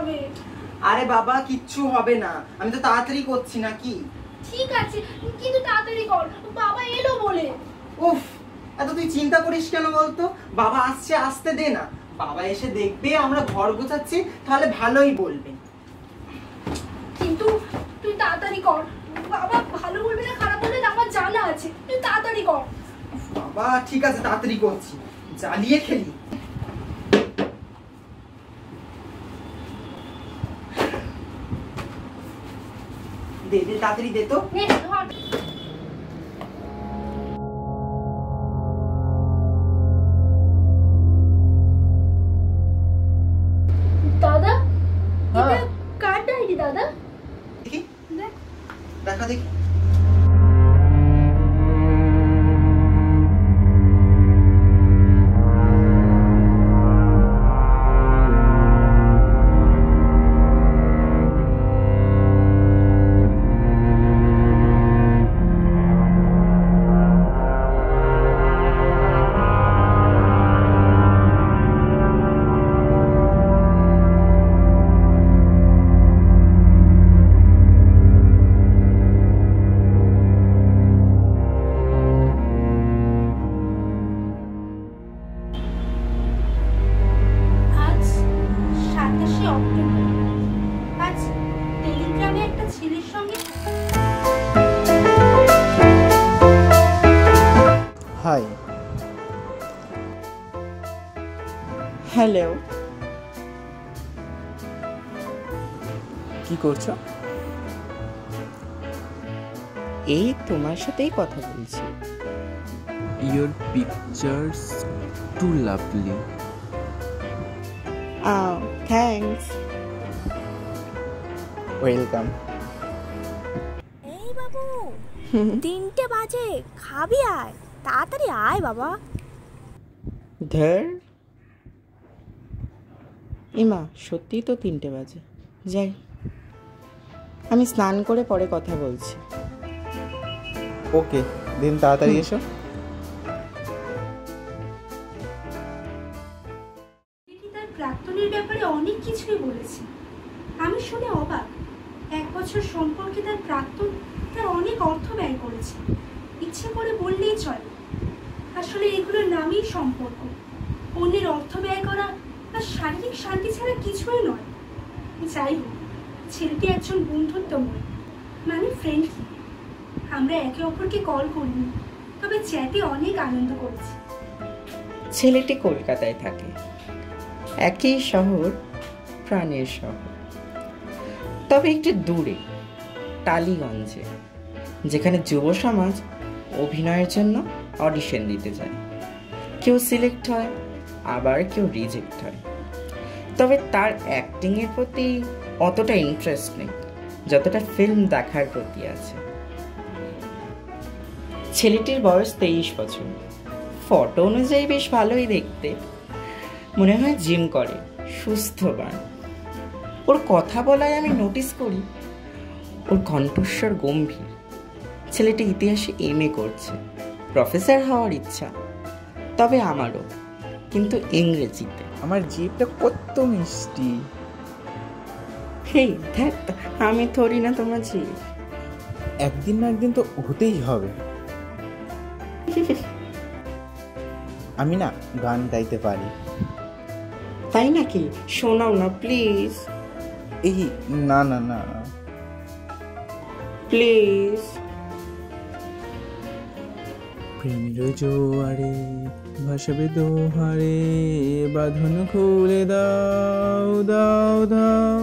যাবে। আরে বাবা কিচ্ছু হবে না, আমি তো তাড়াতাড়ি করছি নাকি। ঠিক আছে কিন্তু তাড়াতাড়ি কর, বাবা এলো বলে। উফ, এত তুই চিন্তা করিস কেন বলতো? বাবা আসছে, আসতে দে না। বাবা এসে দেখবে আমরা ঘর গোছাচ্ছি, তাহলে ভালোই বলবে। কিন্তু তুই তাড়াতাড়ি কর, বাবা ভালো বলবে না খারাপ বলবে না আমার জানা আছে, তুই তাড়াতাড়ি কর। বাবা ঠিক আছে তাড়াতাড়ি করছি, জ্বালিয়ে খেলি। দে দে তাড়াতাড়ি দে তো। দাদা এটা কার ডায়েরি দাদা? দেখি দেখা দেখি। হাই। হ্যালো, কি করছো? এই তোমার সাথেই কথা বলছি। Your pictures too lovely. Thanks. Welcome. এই বাবু 3টে বাজে, খাবি আয়, তাড়াতাড়ি আয় বাবা। ধর ইমা, সত্যিই তো 3টে বাজে। যাই, আমি স্নান করে পরে কথা বলছি। ওকে, দিন তাড়াতাড়ি এসো। তার প্রাক্তনের ব্যাপারে অনেক কিছুই বলেছে, আমি শুনে অবাক। 1 বছর সম্পর্কে তার প্রাক্তন তার অনেক অর্থ ব্যয় করেছে। ইচ্ছে করে বললেই চলে, আসলে এগুলোর নামই সম্পর্ক। অন্যের অর্থ ব্যয় করা আর শারীরিক শান্তি ছাড়া কিছুই নয়। যাই হোক, ছেলেটি একজন বন্ধুত্বময়, মানে ফ্রেন্ডলি। আমরা একে অপরকে কল করিনি, তবে চ্যাটে অনেক আনন্দ করেছি। ছেলেটি কলকাতায় থাকে, একই শহর, প্রাণের শহর, তবে একটু দূরে, টালিগঞ্জে, যেখানে যুব সমাজ অভিনয়ের জন্য অডিশন দিতে যায়। কেউ সিলেক্ট হয়, আবার কেউ রিজেক্ট হয়। তবে তার অ্যাক্টিংয়ের প্রতি অতটা ইন্টারেস্ট নেই যতটা ফিল্ম দেখার প্রতি আছে। ছেলেটির বয়স 23 বছর। ফটো অনুযায়ী বেশ ভালোই দেখতে, মনে হয় জিম করে, সুস্থবান। ওর কথা বলায় আমি নোটিস করি ওর কণ্ঠস্বর গম্ভীর। ছেলেটি ইতিহাসে MA করছে, প্রফেসর হওয়ার ইচ্ছা, তবে আমারও, কিন্তু ইংরেজিতে। আমার জিভটা কত মিষ্টি। হেই দেখ, আমি থরি না তোমার জিভ। একদিন না একদিন তো হতেই হবে। আমি না গান গাইতে পারি। তাই নাকি? শোনাও না প্লিজ। এই না না না প্লিজ। প্রেমের জোয়ারে ভাসাবে দোহারে, বাঁধন খুলে দাও দাও দাও।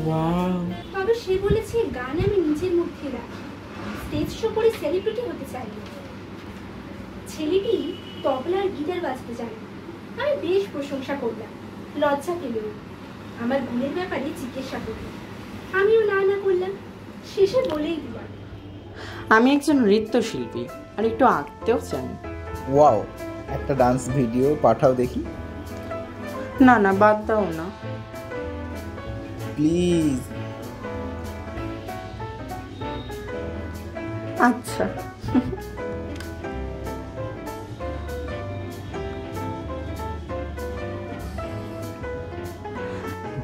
ওয়াও, তবে সে বলেছে গান আমি নিজের মধ্যে রাখি, স্টেজ শো করে সেলিব্রিটি হতে চাই। ছেলেটি তবলা আর গিটার বাজতে জানে। আমি বেশ প্রশংসা করলাম, লজ্জা পেলেও। আমার গুণের ব্যাপারে জিজ্ঞাসা করল, আমিও না না করলাম। শেষে বলেই দিলাম, আমি একজন নৃত্যশিল্পী আর একটু আঁকতেও জানি। ওয়াও, একটা ডান্স ভিডিও পাঠাও দেখি। না না, বাদ দাও না প্লিজ। আচ্ছা।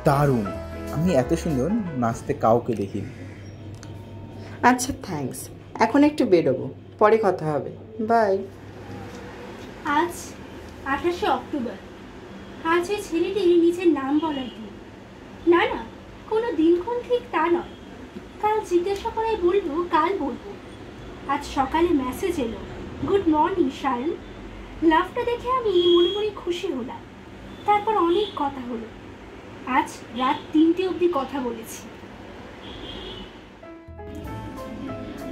দারুণ, আমি এত সুন্দর নাচতে কাউকে দেখিনি। আচ্ছা থ্যাঙ্কস, এখন একটু বেরোবো, পরে কথা হবে, বাই। আজ 28শে অক্টোবর। আজ এই ছেলেটির নিজের নাম বলার দিন। না না, কোনো দিনক্ষণ ঠিক তা নয়। কাল জিজ্ঞাসা করায় বলবো কাল বলবো। আজ সকালে মেসেজ এলো, গুড মর্নিং সায়ন। লাভটা দেখে আমি মনে মনে খুশি হলাম। তারপর অনেক কথা হলো। আজ রাত 3টে অবধি কথা বলেছি।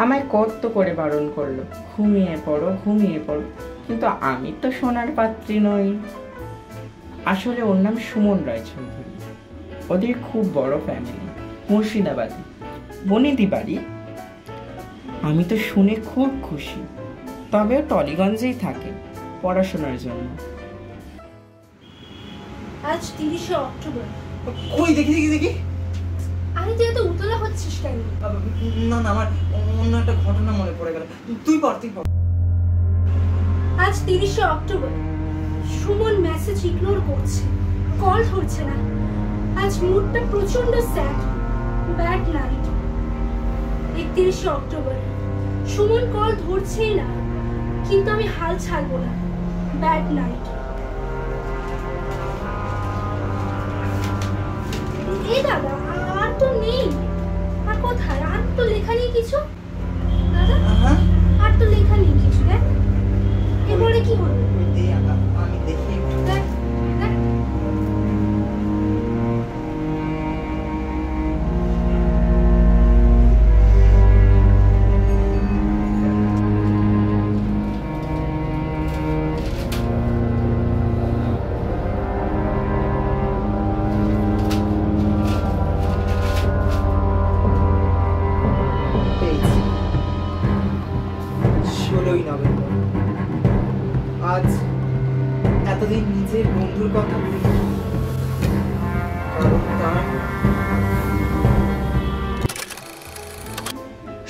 আমায় কত করে বারণ করলো, ঘুমিয়ে পড়ো ঘুমিয়ে পড়ো, কিন্তু আমি তো সোনার পাত্রী নই। আসলে ওর নাম সুমন রায়চৌধুরী। ওদের খুব বড় ফ্যামিলি, মুর্শিদাবাদে, বনেদি বাড়ি। আমি তো শুনে খুব খুশি, তবে ও টলিগঞ্জেই থাকে পড়াশোনার জন্য। আজ 30শে অক্টোবর। কই দেখি দেখি দেখি। আরে তুই এত উতলা হচ্ছিস কেন? না না, আমার অন্য একটা ঘটনা মনে পড়ে গেল। তুই পড়। আজ 30শে অক্টোবর। সুমন মেসেজ ইগনোর করছে, কল ধরছে না। আজ মুডটা প্রচন্ড স্যাড, ব্যাড নাইট। 31শে অক্টোবর। সুমন কল ধরছেই না, কিন্তু আমি হাল ছাড়বো না, ব্যাড নাইট। এই দাদা, আর তো নেই। আর কোথায়? আর তো লেখা নেই কিছু। দাদা, আর তো লেখা নেই কিছু। দেখ এবারে কি হলো? আমি দেখি। দেখ দেখ। পেয়েছি। 16ই নভেম্বর। আজ এতদিন নিজের বন্ধুর কথা বলি, কারণ তার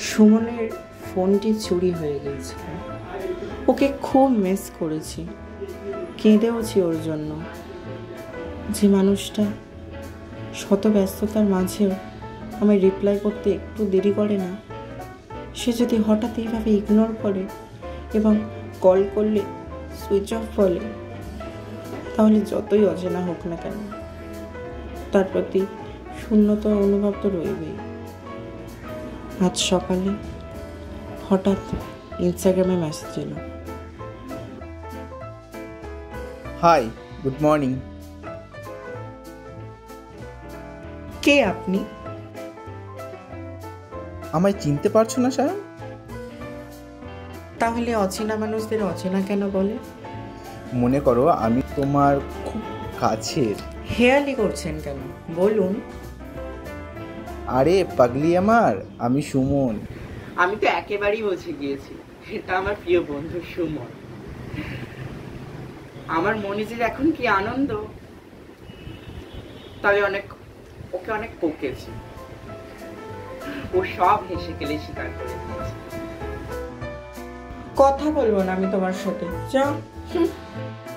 সুমনের ফোনটি চুরি হয়ে গেছিল। ওকে খুব মিস করেছি, কেঁদেওছি ওর জন্য। যে মানুষটা শত ব্যস্ততার মাঝেও আমায় রিপ্লাই করতে একটু দেরি করে না, সে যদি হঠাৎ এইভাবে ইগনোর করে এবং কল করলে সুইচ অফ বলে, তাহলে যতই অচেনা হোক না কেন তার প্রতি শূন্যতা অনুভব তো রইবেই। আজ সকালে হঠাৎ ইনস্টাগ্রামে মেসেজ এলো, হাই, গুড মর্নিং। কে আপনি? আমায় চিনতে পারছো না সায়ন? তাহলে অচেনা মানুষদের অচেনা কেন বলে? মনে করো আমি তোমার খুব কাছের। হেয়ালি করছেন কেন বলুন? আরে পাগলি আমার, আমি সুমন। আমি তো একেবারেই বুঝে গিয়েছি এটা আমার প্রিয় বন্ধু সুমন। আমার মনে যে এখন কি আনন্দ, তবে ওকে অনেক বকেছি। ও সব হেসে খেলে স্বীকার করে দিয়েছে। কথা বলবো না আমি তোমার সাথে, যাও।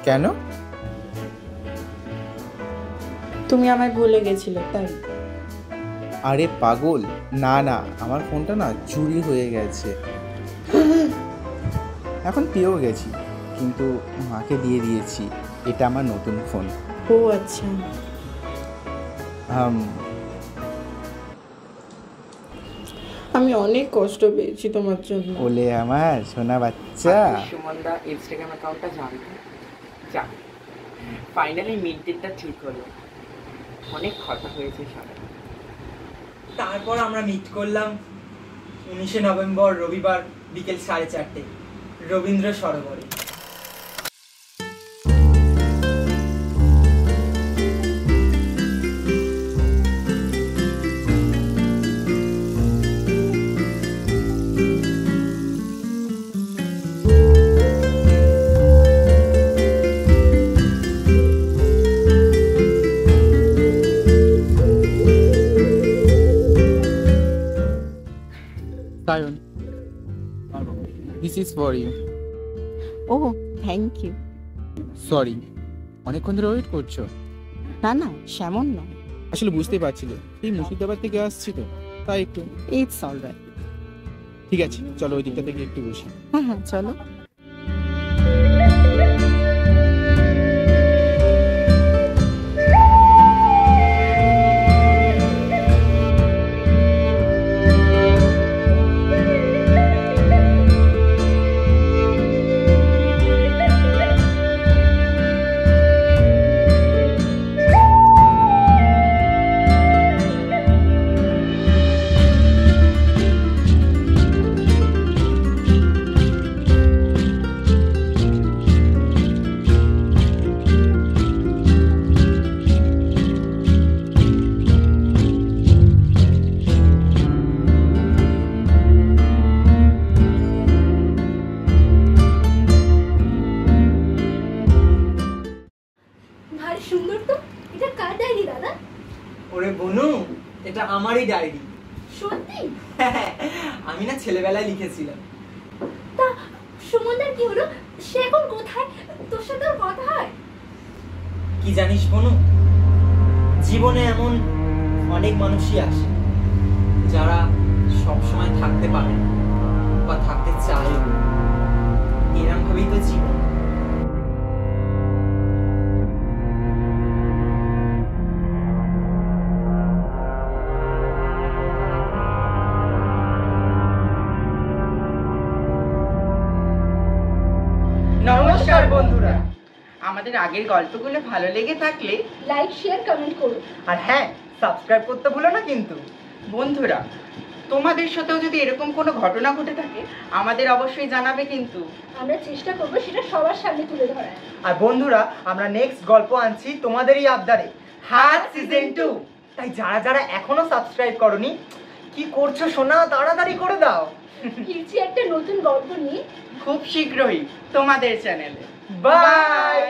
কেন? তুমি আমায় ভুলে গেছিলে তাই? আরে পাগল, না না, আমার ফোনটা না চুরি হয়ে গেছে। এখন পেয়েও গেছি, কিন্তু মাকে দিয়ে দিয়েছি। এটা আমার নতুন ফোন। ও আচ্ছা। আমি অনেক কষ্ট পেয়েছি তোমার জন্য। ওলে আমার সোনা বাচ্চা। সুমনদা ইনস্টাগ্রাম অ্যাকাউন্টটা জানতো, যা ফাইনালি মিড ডেটটা ঠিক হলো। অনেক কথা হয়েছে সারা। তারপর আমরা মিট করলাম 19শে নভেম্বর রবিবার বিকেল 4:30 রবীন্দ্র সরোবরে। Sayon, this is for you. ও থ্যাংক ইউ। সরি, অনেকক্ষণ ধরে ওয়েট করছো? না না, সেমন নয়, আসলে বুঝতেই পারছিল এই মুর্শিদাবাদ থেকে আসছি তো, তাই একটু। It's alright. ঠিক আছে, চলো ওই দিকটা থেকে একটু বসি। হ্যাঁ হ্যাঁ, চলো। ভারী সুন্দর তো। এটা কার ডায়েরি দাদা? ওরে বনু, এটা আমারই ডায়েরি। সত্যি? আমি না ছেলেবেলায় লিখেছিলাম। তা সুমনদার কি হলো? সে এখন কোথায়? তোর সাথে ওর কথা হয়? কি জানিস বনু, জীবনে এমন অনেক মানুষই আসে যারা সবসময় থাকতে পারে না বা থাকতে চায়। এরকম ভাবেই তো জীবন। নমস্কার বন্ধুরা, আমাদের আগের গল্পগুলো ভালো লেগে থাকলে লাইক, শেয়ার, কমেন্ট করো। আর হ্যাঁ, সাবস্ক্রাইব করতে ভুলো না কিন্তু। বন্ধুরা, তোমাদের সাথেও যদি এরকম কোনো ঘটনা ঘটে থাকে আমাদের অবশ্যই জানাবে কিন্তু। আমরা চেষ্টা করবো সেটা সবার সামনে তুলে ধরার। আর বন্ধুরা, আমরা নেক্সট গল্প আনছি তোমাদেরই আবদারে, হাত সিজন 2। তাই যারা যারা এখনো সাবস্ক্রাইব করনি, কি করছো সোনা, তাড়াতাড়ি করে দাও। ফিরছি একটা নতুন গল্প নিয়ে খুব শীঘ্রই তোমাদের চ্যানেলে। বাই।